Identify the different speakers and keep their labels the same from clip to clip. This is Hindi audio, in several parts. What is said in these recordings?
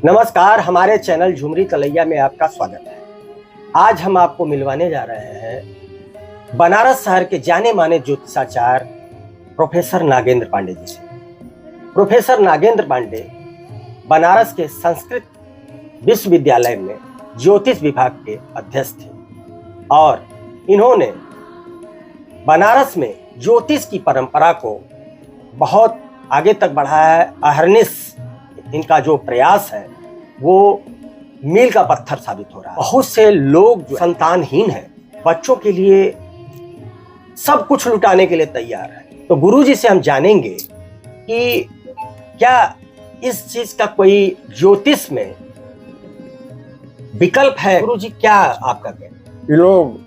Speaker 1: नमस्कार, हमारे चैनल झुमरी तलैया में आपका स्वागत है। आज हम आपको मिलवाने जा रहे हैं बनारस शहर के जाने माने ज्योतिषाचार्य प्रोफेसर नागेंद्र पांडे जी से। प्रोफेसर नागेंद्र पांडे बनारस के संस्कृत विश्वविद्यालय में ज्योतिष विभाग के अध्यक्ष थे और इन्होंने बनारस में ज्योतिष की परंपरा को बहुत आगे तक बढ़ाया है। अहर्निश इनका जो प्रयास है वो मील का पत्थर साबित हो रहा है। बहुत से लोग जो संतानहीन हैं, बच्चों के लिए सब कुछ लुटाने के लिए तैयार है। तो गुरुजी से हम जानेंगे कि क्या इस चीज का कोई ज्योतिष में विकल्प है। गुरुजी, क्या आपका कहना?
Speaker 2: ये लोग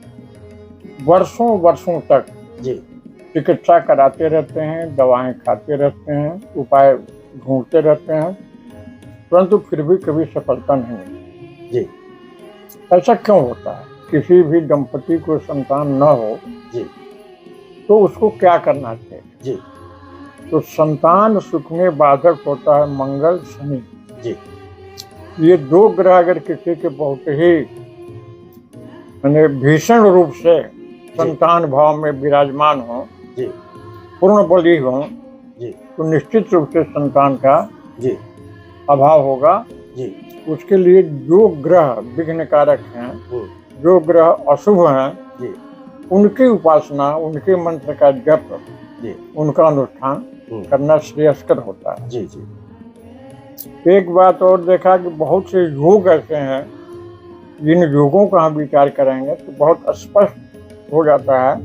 Speaker 2: वर्षों वर्षों तक
Speaker 1: जी
Speaker 2: चिकित्सा कराते रहते हैं, दवाएं खाते रहते हैं, उपाय ढूंढते रहते हैं, परंतु फिर भी कभी सफलता नहीं मिलती।
Speaker 1: जी
Speaker 2: ऐसा क्यों होता है? किसी भी दंपति को संतान न हो
Speaker 1: जी
Speaker 2: तो उसको क्या करना चाहिए?
Speaker 1: जी
Speaker 2: तो संतान सुख में बाधक होता है मंगल, शनि।
Speaker 1: जी
Speaker 2: ये दो ग्रह अगर किसी के बहुत ही यानी भीषण रूप से संतान भाव में विराजमान हो,
Speaker 1: जी
Speaker 2: पूर्ण बली हो,
Speaker 1: जी
Speaker 2: तो निश्चित रूप से संतान का
Speaker 1: जी
Speaker 2: अभाव होगा।
Speaker 1: जी
Speaker 2: उसके लिए जो ग्रह विघ्न कारक हैं, जो ग्रह अशुभ हैं,
Speaker 1: जी
Speaker 2: उनकी उपासना, उनके मंत्र का जप,
Speaker 1: जी
Speaker 2: उनका अनुष्ठान करना श्रेयस्कर होता है।
Speaker 1: जी जी
Speaker 2: एक बात और देखा कि बहुत से योग ऐसे हैं जिन योगों का हम विचार करेंगे तो बहुत स्पष्ट हो जाता है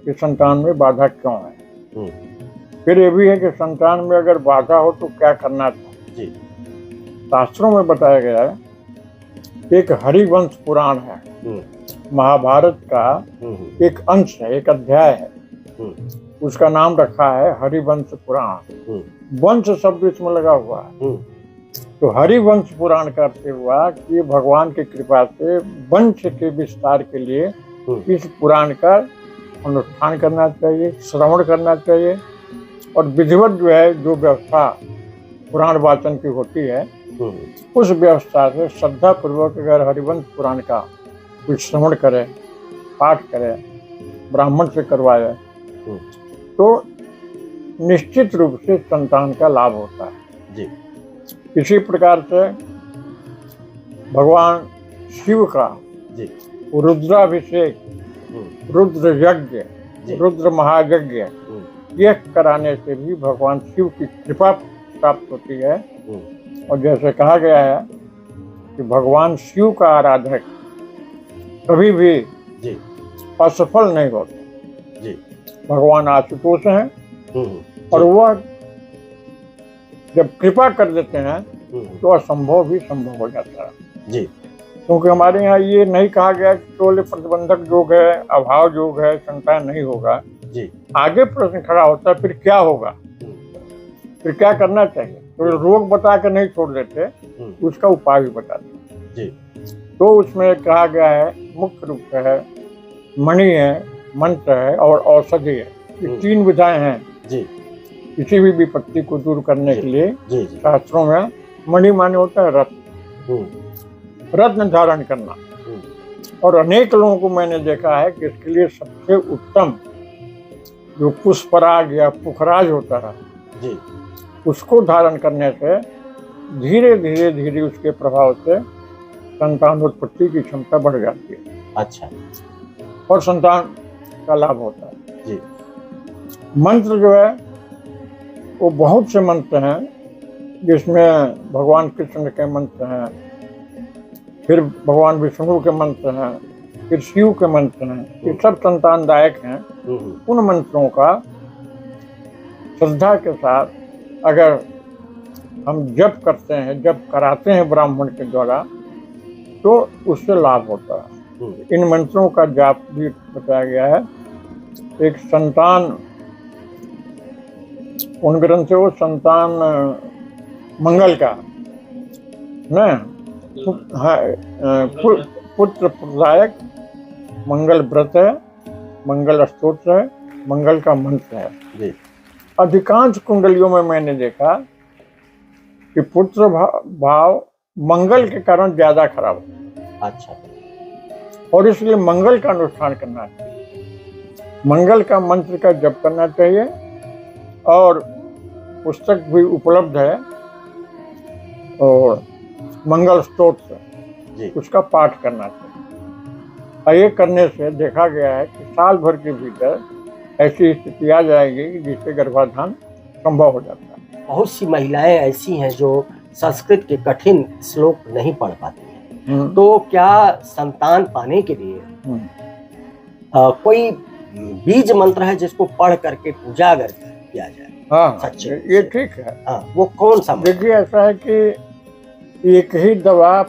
Speaker 2: कि संतान में बाधा क्यों है। फिर ये भी है कि संतान में अगर बाधा हो तो क्या करना चाहिए।
Speaker 1: जी
Speaker 2: शास्त्रों में बताया गया है। एक हरिवंश पुराण है, महाभारत का एक अंश है, एक अध्याय है, उसका नाम रखा है हरिवंश पुराण। वंश शब्द इसमें लगा हुआ है। तो हरिवंश पुराण का अर्थ हुआ कि ये भगवान की कृपा से वंश के विस्तार के लिए इस पुराण का अनुष्ठान करना चाहिए, श्रवण करना चाहिए और विधिवत जो है, जो व्यवस्था पुराण वाचन की होती है, उस व्यवस्था से श्रद्धा पूर्वक अगर हरिवंश पुराण का कुछ श्रवण करे, पाठ करे, ब्राह्मण से करवाए तो निश्चित रूप से संतान का लाभ होता है।
Speaker 1: जी
Speaker 2: इसी प्रकार से भगवान शिव का
Speaker 1: जी
Speaker 2: रुद्राभिषेक, रुद्र यज्ञ, रुद्र महायज्ञ यह कराने से भी भगवान शिव की कृपा प्राप्त होती है। और जैसे कहा गया है कि भगवान शिव का आराधक कभी भी
Speaker 1: जी
Speaker 2: असफल नहीं होते।
Speaker 1: जी
Speaker 2: भगवान आशुतोष हैं और वह जब कृपा कर देते हैं तो असंभव भी संभव हो जाता है।
Speaker 1: जी
Speaker 2: क्योंकि हमारे यहाँ ये नहीं कहा गया कि केवल प्रतिबंधक योग है, अभाव योग है, संतान नहीं होगा।
Speaker 1: जी
Speaker 2: आगे प्रश्न खड़ा होता है, फिर क्या होगा, फिर क्या करना चाहिए। तो रोग बता कर नहीं छोड़ देते, उसका उपाय भी बताते।
Speaker 1: जी
Speaker 2: तो उसमें कहा गया है मुख्य रूप से है मणि है, मंत्र है और औषधि है। ये तीन विधाएं हैं
Speaker 1: जी
Speaker 2: किसी भी विपत्ति को दूर करने के लिए।
Speaker 1: जी
Speaker 2: शास्त्रों में मणि माने होता है रत्न, रत्न धारण करना। और अनेक लोगों को मैंने देखा है कि इसके लिए सबसे उत्तम जो पुष्पराग या पुखराज होता है,
Speaker 1: जी
Speaker 2: उसको धारण करने से धीरे धीरे धीरे उसके प्रभाव से संतानोत्पत्ति की क्षमता बढ़ जाती है।
Speaker 1: अच्छा।
Speaker 2: और संतान का लाभ होता है।
Speaker 1: जी
Speaker 2: मंत्र जो है वो बहुत से मंत्र हैं, जिसमें भगवान कृष्ण के मंत्र हैं, फिर भगवान विष्णु के मंत्र हैं, फिर शिव के मंत्र हैं। ये सब संतानदायक हैं। उन मंत्रों का श्रद्धा के साथ अगर हम जप करते हैं, जप कराते हैं ब्राह्मण के द्वारा, तो उससे लाभ होता है। इन मंत्रों का जाप भी बताया गया है। एक संतान, उन ग्रंथ से वो संतान मंगल का न पुत्र प्रदायक मंगल व्रत है, मंगल स्तोत्र है, मंगल का मंत्र है। अधिकांश कुंडलियों में मैंने देखा कि पुत्र भाव मंगल के कारण ज्यादा खराब हो,
Speaker 1: अच्छा,
Speaker 2: और इसलिए मंगल का अनुष्ठान करना चाहिए, मंगल का मंत्र का जप करना चाहिए। और पुस्तक भी उपलब्ध है और मंगल स्तोत्र
Speaker 1: जी,
Speaker 2: उसका पाठ करना चाहिए। और ये करने से देखा गया है कि साल भर के भीतर ऐसी स्थिति आ जाएगी कि जिससे गर्भाधान संभव हो जाता है।
Speaker 1: बहुत सी महिलाएं ऐसी हैं जो संस्कृत के कठिन श्लोक नहीं पढ़ पाती हैं, तो क्या संतान पाने के लिए कोई बीज मंत्र है जिसको पढ़ करके पूजा अगर किया जाए?
Speaker 2: हाँ,
Speaker 1: सच्चे
Speaker 2: ये ठीक है।
Speaker 1: हाँ, वो कौन सा मंत्र?
Speaker 2: देखिए, ऐसा है कि एक ही दवा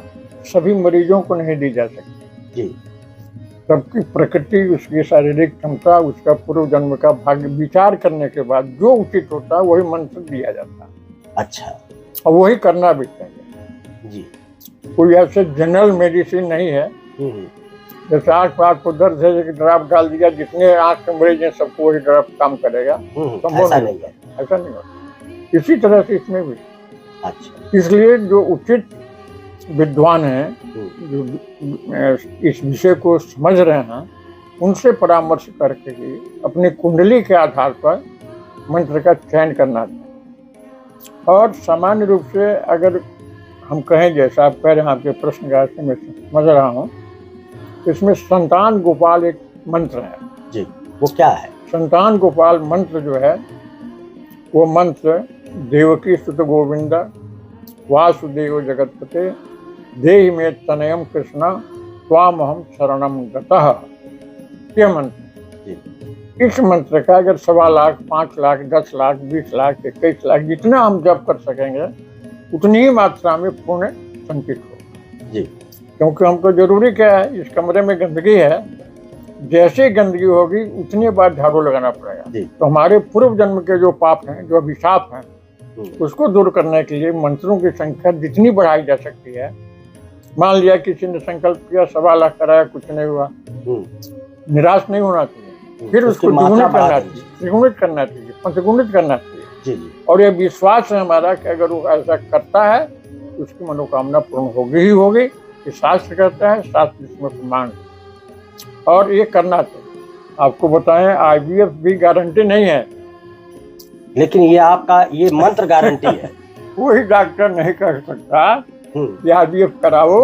Speaker 2: सभी मरीजों को नहीं दी जा सकती
Speaker 1: जी,
Speaker 2: सबकी प्रकृति, उसकी शारीरिक क्षमता, उसका पूर्व जन्म का भाग्य विचार करने के बाद जो उचित होता है वही मंत्र दिया जाता है।
Speaker 1: अच्छा,
Speaker 2: और वही करना भी चाहिए
Speaker 1: जी,
Speaker 2: कोई ऐसे जनरल मेडिसिन नहीं है जैसे आँख को दर्द है कि ड्राप डाल दिया, जितने आँख के मरीज हैं सबको वही ड्राप काम करेगा,
Speaker 1: ऐसा नहीं है।
Speaker 2: ऐसा नहीं होता। इसी तरह से इसमें भी।
Speaker 1: अच्छा,
Speaker 2: इसलिए जो उचित विद्वान हैं, जो इस विषय को समझ रहे हैं, उनसे परामर्श करके ही अपनी कुंडली के आधार पर मंत्र का चयन करना चाहिए। और सामान्य रूप से अगर हम कहें, जैसा आप कह रहे हैं, आपके प्रश्न का मैं समझ रहा हूँ, इसमें संतान गोपाल एक मंत्र है
Speaker 1: जी, वो क्या है?
Speaker 2: संतान गोपाल मंत्र जो है वो मंत्र देवकी सुत गोविंद वासुदेव जगतपते देहि में तनयम कृष्ण स्वामहम शरणम गतः, ये मंत्र। इस मंत्र का अगर 1.25 लाख, 5 लाख, 10 लाख, 20 लाख, 21 लाख जितना हम जप कर सकेंगे उतनी ही मात्रा में पुण्य संचित हो
Speaker 1: जी,
Speaker 2: क्योंकि हमको जरूरी क्या है, इस कमरे में गंदगी है, जैसे गंदगी होगी उतनी बार झाड़ू लगाना पड़ेगा। तो हमारे पूर्व जन्म के जो पाप हैं, जो अभिशाप हैं, उसको दूर करने के लिए मंत्रों की संख्या जितनी बढ़ाई जा सकती है। मान लिया किसी ने संकल्प किया, 1.25 लाख कराया, कुछ नहीं हुआ, निराश नहीं होना चाहिए, फिर उसको द्विगुणित करना चाहिए, त्रिगुणित करना चाहिए, पंचगुणित करना चाहिए। और ये विश्वास है हमारा कि अगर वो ऐसा करता है तो उसकी मनोकामना पूर्ण होगी ही होगी। कि शास्त्र कहता है, शास्त्र इसमें प्रमाण, और ये करना चाहिए। आपको बताएं, IVF भी गारंटी नहीं है,
Speaker 1: लेकिन ये आपका ये मंत्र गारंटी है।
Speaker 2: कोई डॉक्टर नहीं कह सकता कि IVF कराओ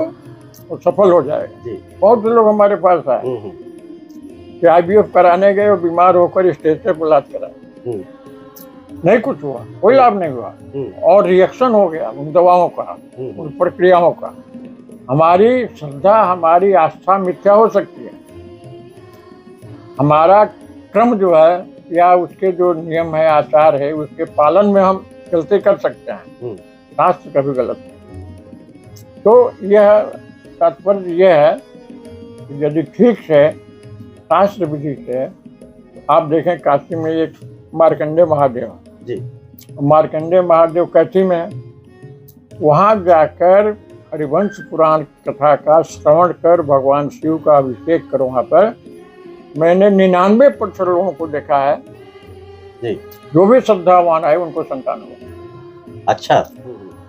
Speaker 2: और सफल हो जाएगा। बहुत से लोग हमारे पास आए कि IVF कराने गए और बीमार होकर स्टेज पे इलाज कराया, नहीं कुछ हुआ, कोई लाभ नहीं हुआ, और रिएक्शन हो गया उन दवाओं का, उन प्रक्रियाओं का। हमारी श्रद्धा, हमारी आस्था मिथ्या हो सकती है, हमारा क्रम जो है या उसके जो नियम है, आचार है, उसके पालन में हम चलते कर सकते हैं, शास्त्र कभी गलत नहीं। तो यह तात्पर्य यह है कि यदि ठीक से शास्त्र विधि से आप देखें, काशी में एक मार्कंडेय महादेव जी, मार्कंडेय महादेव कैथी में है, वहाँ जाकर हरिवंश पुराण कथा का श्रवण कर भगवान शिव का अभिषेक करो। वहाँ पर मैंने 99% लोगों को देखा है जी, जो भी श्रद्धावान है उनको संतान हुआ। अच्छा,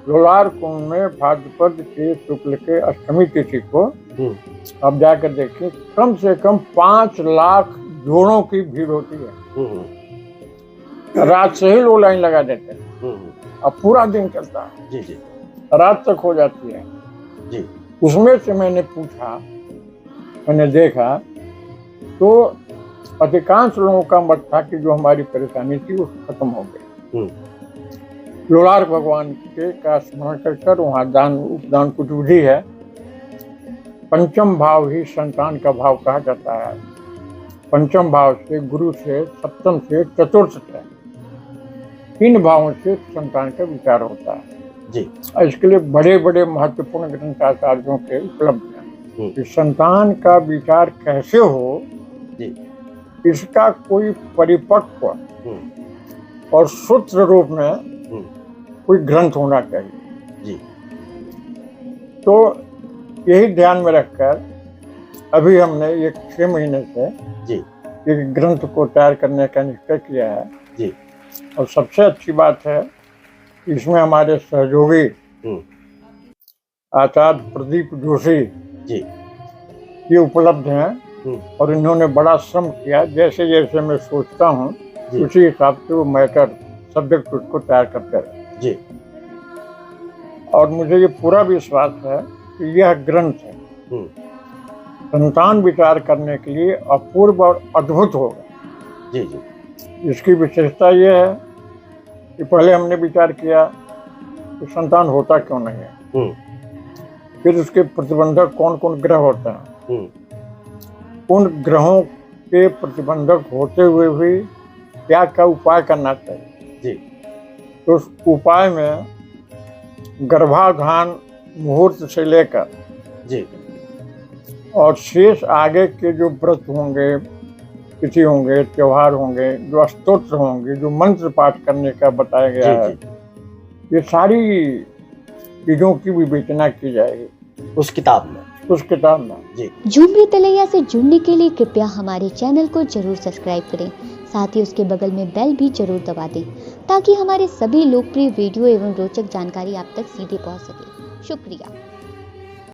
Speaker 2: लोलार कुंभ में भाद्रपद के शुक्ल के अष्टमी तिथि को अब जाकर देखिए, कम से कम 5 लाख जोड़ों की भीड़ होती है। रात से ही लोग लाइन लगा देते हैं, अब पूरा दिन चलता है जी जी, रात तक हो जाती है जी। उसमें से मैंने पूछा, मैंने देखा तो अधिकांश लोगों का मत था कि जो हमारी परेशानी थी वो खत्म हो गई। लोलार भगवान के का स्मरण कर वहाँ दान उपदान कुछ विधि है। पंचम भाव ही संतान का भाव कहा जाता है। पंचम भाव से गुरु से, सप्तम से, चतुर्थ से, 3 भावों से संतान का विचार होता है जी। इसके लिए बड़े बड़े महत्वपूर्ण ग्रंथ आचार्यों के उपलब्ध हैं कि संतान का विचार कैसे हो जी, इसका कोई परिपक्व और सूत्र रूप में कोई ग्रंथ होना चाहिए जी। तो यही ध्यान में रखकर अभी हमने एक 6 महीने से जी एक ग्रंथ को तैयार करने का निश्चय किया है जी। और सबसे अच्छी बात है इसमें हमारे सहयोगी
Speaker 1: हम्म,
Speaker 2: आचार्य प्रदीप जोशी
Speaker 1: जी।
Speaker 2: ये उपलब्ध हैं
Speaker 1: हम्म,
Speaker 2: और इन्होंने बड़ा श्रम किया। जैसे जैसे मैं सोचता हूँ
Speaker 1: जी।
Speaker 2: उसी हिसाब से वो मैटर सब्जेक्ट उसको तैयार करते हैं।
Speaker 1: जी।
Speaker 2: और मुझे ये पूरा विश्वास है कि यह ग्रंथ है
Speaker 1: हम्म,
Speaker 2: संतान विचार करने के लिए अपूर्व और अद्भुत होगा।
Speaker 1: जी। जी।
Speaker 2: इसकी विशेषता यह है कि पहले हमने विचार किया कि संतान होता क्यों नहीं है,
Speaker 1: हम्म,
Speaker 2: फिर उसके प्रतिबंधक कौन कौन ग्रह होते हैं,
Speaker 1: हम्म,
Speaker 2: उन ग्रहों के प्रतिबंधक होते हुए भी क्या क्या उपाय करना चाहिए।
Speaker 1: जी।
Speaker 2: तो उस उपाय में गर्भाधान मुहूर्त से लेकर
Speaker 1: जी।
Speaker 2: और शेष आगे के जो व्रत होंगे, तिथि होंगे, त्योहार होंगे, जो स्तोत्र होंगे, जो मंत्र पाठ करने का बताया गया
Speaker 1: जी।
Speaker 2: है,
Speaker 1: जी।
Speaker 2: ये सारी चीजों की विवेचना की जाएगी
Speaker 1: उस किताब में।
Speaker 2: उस किताब में।
Speaker 1: जी।
Speaker 3: झुमरी तलैया से जुड़ने के लिए कृपया हमारे चैनल को जरूर सब्सक्राइब करें, साथ ही उसके बगल में बेल भी जरूर दबा दें ताकि हमारे सभी लोकप्रिय वीडियो एवं रोचक जानकारी आप तक सीधे पहुंच सके। शुक्रिया।